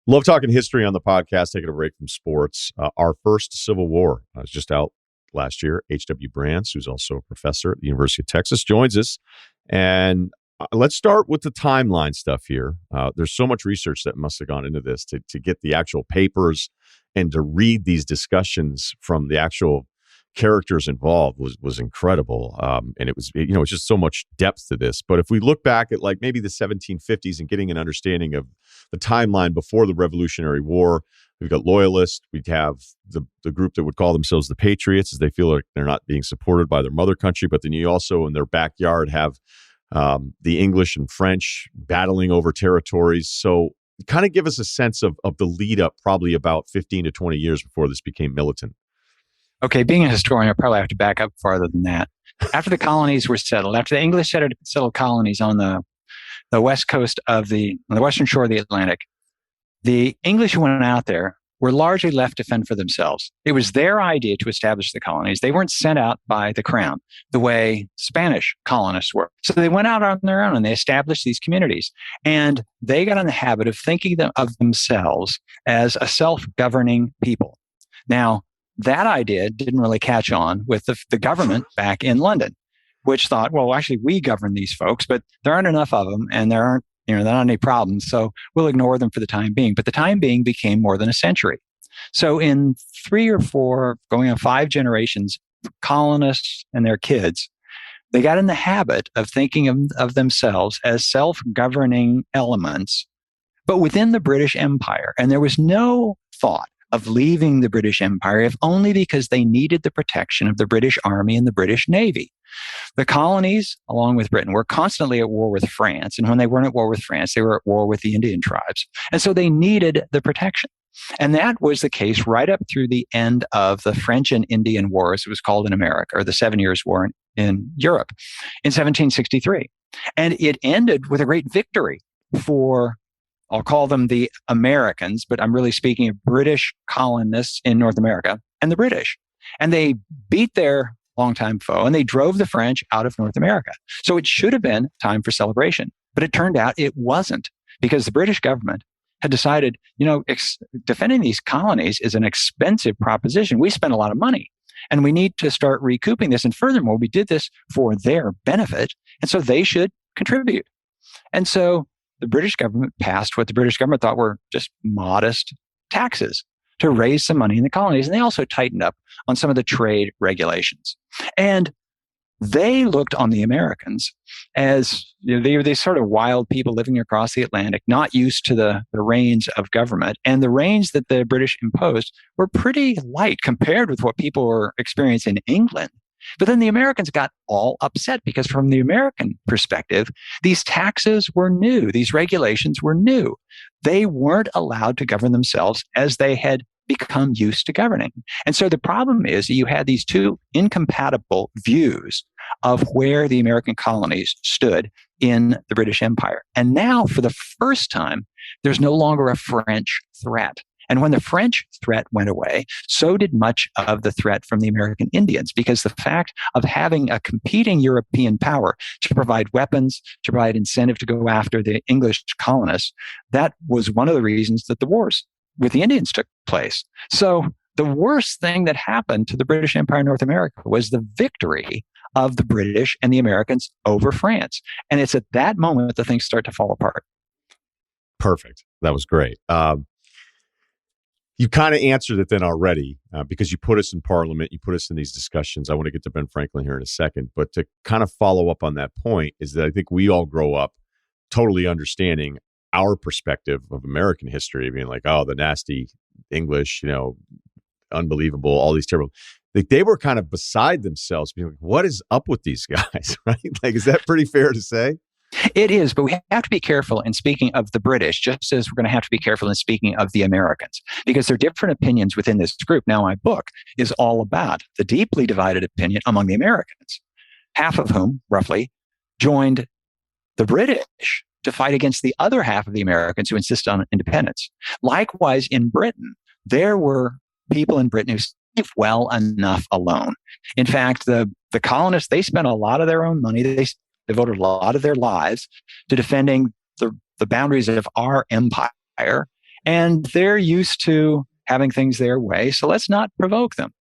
Love talking history on the podcast, taking a break from sports. Our first Civil War was just out last year. H.W. Brands, who's also a professor at the University of Texas, joins us. And let's start with the timeline stuff here. There's so much research that must have gone into this to get the actual papers and to read these discussions from the actual characters involved was incredible. And it was, it's just so much depth to this. But if we look back at like maybe the 1750s and getting an understanding of the timeline before the Revolutionary War, we've got loyalists. We'd have the group that would call themselves the Patriots, as they feel like they're not being supported by their mother country. But then you also in their backyard have the English and French battling over territories. So kind of give us a sense of the lead up, probably about 15 to 20 years before this became militant. Okay, being a historian, I probably have to back up farther than that. After the colonies were settled, after the English settled colonies on the west coast on the western shore of the Atlantic, the English who went out there were largely left to fend for themselves. It was their idea to establish the colonies. They weren't sent out by the crown the way Spanish colonists were. So they went out on their own and they established these communities. And they got in the habit of thinking of themselves as a self-governing people. Now, that idea didn't really catch on with the government back in London, which thought, well, actually, we govern these folks, but there aren't enough of them and there aren't any problems. So we'll ignore them for the time being. But the time being became more than a century. So in 3 or 4, going on 5 generations, colonists and their kids, they got in the habit of thinking of themselves as self-governing elements, but within the British Empire. And there was no thought of leaving the British Empire, if only because they needed the protection of the British Army and the British Navy. The colonies, along with Britain, were constantly at war with France. And when they weren't at war with France, they were at war with the Indian tribes. And so they needed the protection. And that was the case right up through the end of the French and Indian War, as it was called in America, or the 7 Years' War in Europe in 1763. And it ended with a great victory for, I'll call them the Americans, but I'm really speaking of British colonists in North America and the British. And they beat their longtime foe and they drove the French out of North America. So it should have been time for celebration, but it turned out it wasn't, because the British government had decided, defending these colonies is an expensive proposition. We spend a lot of money and we need to start recouping this. And furthermore, we did this for their benefit. And so they should contribute. And so the British government passed what the British government thought were just modest taxes to raise some money in the colonies. And they also tightened up on some of the trade regulations. And they looked on the Americans as they were these sort of wild people living across the Atlantic, not used to the reins of government. And the reins that the British imposed were pretty light compared with what people were experiencing in England. But then the Americans got all upset because from the American perspective, these taxes were new. These regulations were new. They weren't allowed to govern themselves as they had become used to governing. And so the problem is that you had these two incompatible views of where the American colonies stood in the British Empire. And now, for the first time, there's no longer a French threat. And when the French threat went away, so did much of the threat from the American Indians, because the fact of having a competing European power to provide weapons, to provide incentive to go after the English colonists, that was one of the reasons that the wars with the Indians took place. So the worst thing that happened to the British Empire in North America was the victory of the British and the Americans over France. And it's at that moment that things start to fall apart. Perfect. That was great. You kind of answered it then already because you put us in Parliament, you put us in these discussions. I want to get to Ben Franklin here in a second, but to kind of follow up on that point is that I think we all grow up totally understanding our perspective of American history, being like, oh, the nasty English, unbelievable, all these terrible. Like they were kind of beside themselves, being like, what is up with these guys, right? Like, is that pretty fair to say? It is, but we have to be careful in speaking of the British, just as we're going to have to be careful in speaking of the Americans, because there are different opinions within this group. Now, my book is all about the deeply divided opinion among the Americans, half of whom, roughly, joined the British to fight against the other half of the Americans who insist on independence. Likewise, in Britain, there were people in Britain who stayed well enough alone. In fact, the colonists, they spent a lot of their own money. They devoted a lot of their lives to defending the boundaries of our empire. And they're used to having things their way, so let's not provoke them.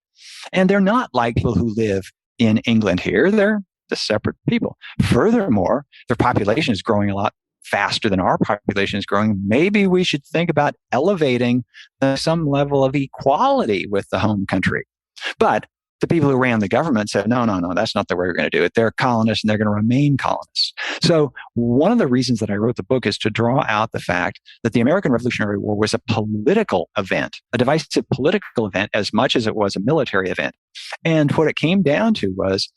And they're not like people who live in England here. They're the separate people. Furthermore, their population is growing a lot faster than our population is growing. Maybe we should think about elevating some level of equality with the home country. But the people who ran the government said, no, that's not the way we're going to do it. They're colonists and they're going to remain colonists. So one of the reasons that I wrote the book is to draw out the fact that the American Revolutionary War was a political event, a divisive political event as much as it was a military event. And what it came down to was,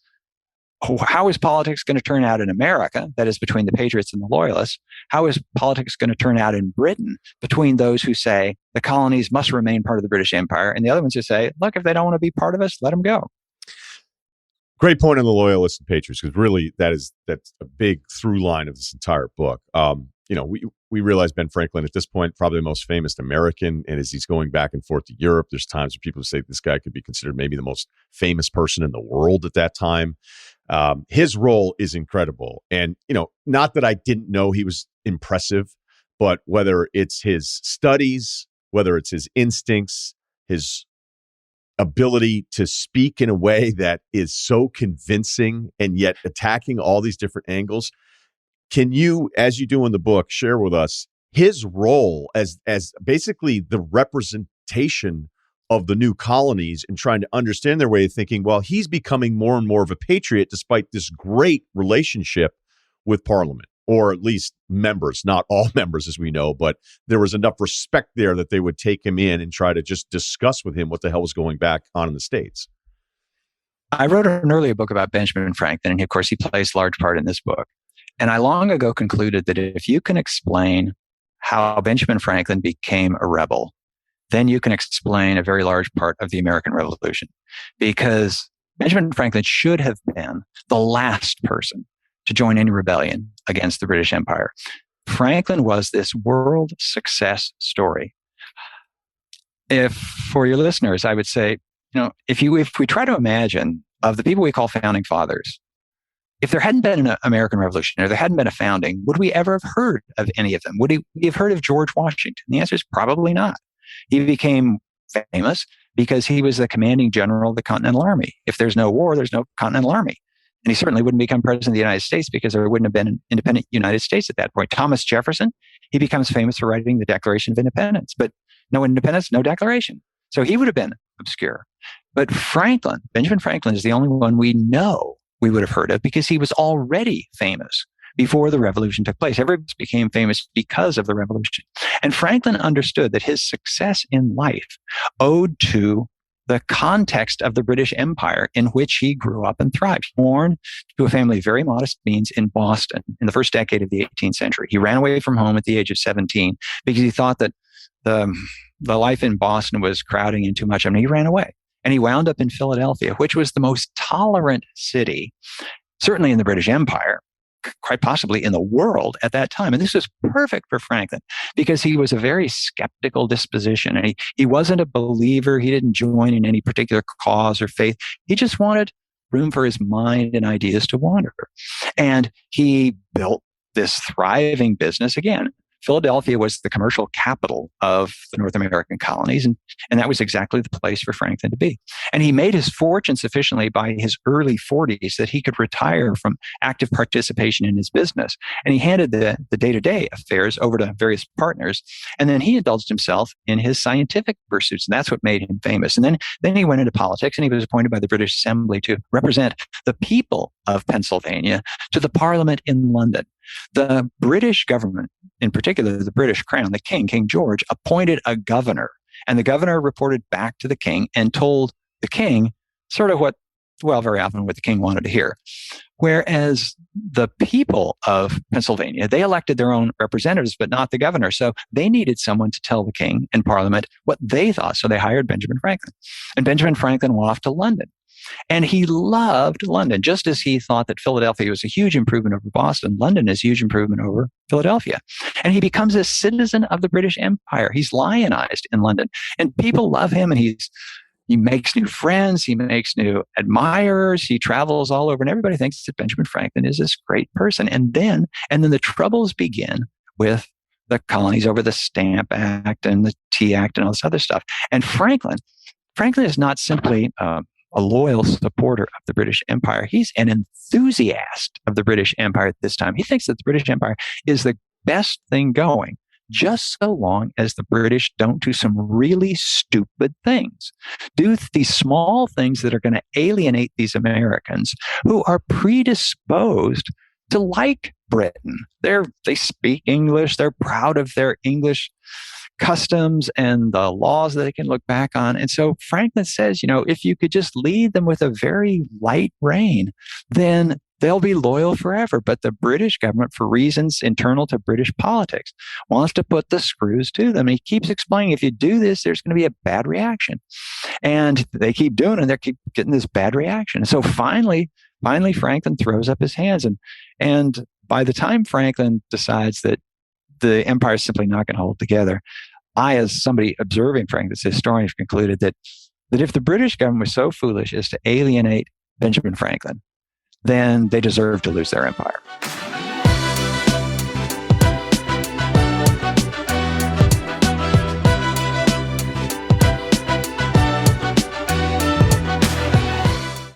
how is politics going to turn out in America, that is between the Patriots and the Loyalists? How is politics going to turn out in Britain between those who say the colonies must remain part of the British Empire and the other ones who say, look, if they don't want to be part of us, let them go? Great point on the Loyalists and Patriots, because really that's a big through line of this entire book. We realize Ben Franklin at this point, probably the most famous American, and as he's going back and forth to Europe, there's times where people say this guy could be considered maybe the most famous person in the world at that time. His role is incredible. And, not that I didn't know he was impressive, but whether it's his studies, whether it's his instincts, his ability to speak in a way that is so convincing and yet attacking all these different angles. Can you, as you do in the book, share with us his role as basically the representation of the new colonies and trying to understand their way of thinking? Well, he's becoming more and more of a patriot despite this great relationship with Parliament, or at least members, not all members as we know, but there was enough respect there that they would take him in and try to just discuss with him what the hell was going back on in the States. I wrote an earlier book about Benjamin Franklin, and of course he plays a large part in this book. And I long ago concluded that if you can explain how Benjamin Franklin became a rebel, then you can explain a very large part of the American Revolution. Because Benjamin Franklin should have been the last person to join any rebellion against the British Empire. Franklin was this world success story. For your listeners, I would say, if we try to imagine of the people we call founding fathers, if there hadn't been an American Revolution or there hadn't been a founding, would we ever have heard of any of them? Would we have heard of George Washington? The answer is probably not. He became famous because he was the commanding general of the Continental Army. If there's no war, there's no Continental Army. And he certainly wouldn't become president of the United States because there wouldn't have been an independent United States at that point. Thomas Jefferson, he becomes famous for writing the Declaration of Independence, but no independence, no declaration. So he would have been obscure. But Benjamin Franklin is the only one we know we would have heard of because he was already famous before the revolution took place. Everybody became famous because of the revolution. And Franklin understood that his success in life owed to the context of the British Empire in which he grew up and thrived. Born to a family of very modest means in Boston in the first decade of the 18th century. He ran away from home at the age of 17 because he thought that the life in Boston was crowding in too much. He ran away. And he wound up in Philadelphia, which was the most tolerant city, certainly in the British Empire, quite possibly in the world at that time. And this was perfect for Franklin because he was a very skeptical disposition. And he wasn't a believer. He didn't join in any particular cause or faith. He just wanted room for his mind and ideas to wander. And he built this thriving business again. Philadelphia was the commercial capital of the North American colonies, and that was exactly the place for Franklin to be. And he made his fortune sufficiently by his early 40s that he could retire from active participation in his business. And he handed the day-to-day affairs over to various partners, and then he indulged himself in his scientific pursuits, and that's what made him famous. And then he went into politics, and he was appointed by the British Assembly to represent the people of Pennsylvania to the Parliament in London. The British government, in particular the British Crown, the King George, appointed a governor. And the governor reported back to the king and told the king sort of very often what the king wanted to hear. Whereas the people of Pennsylvania, they elected their own representatives, but not the governor. So they needed someone to tell the king and Parliament what they thought. So they hired Benjamin Franklin. And Benjamin Franklin went off to London. And he loved London, just as he thought that Philadelphia was a huge improvement over Boston. London is a huge improvement over Philadelphia. And he becomes a citizen of the British Empire. He's lionized in London. And people love him, and he makes new friends. He makes new admirers. He travels all over, and everybody thinks that Benjamin Franklin is this great person. And then the troubles begin with the colonies over the Stamp Act and the Tea Act and all this other stuff. And Franklin is not simply a loyal supporter of the British Empire. He's an enthusiast of the British Empire at this time. He thinks that the British Empire is the best thing going, just so long as the British don't do some really stupid things, do these small things that are going to alienate these Americans who are predisposed to like Britain. They speak English. They're proud of their English customs and the laws that they can look back on. And so Franklin says, if you could just lead them with a very light rein, then they'll be loyal forever. But the British government, for reasons internal to British politics, wants to put the screws to them. And he keeps explaining, if you do this, there's going to be a bad reaction. And they keep doing it, and they keep getting this bad reaction. And so finally, Franklin throws up his hands. And by the time Franklin decides that the empire is simply not going to hold together, I, as somebody observing Franklin, as a historian, have concluded that if the British government was so foolish as to alienate Benjamin Franklin, then they deserve to lose their empire.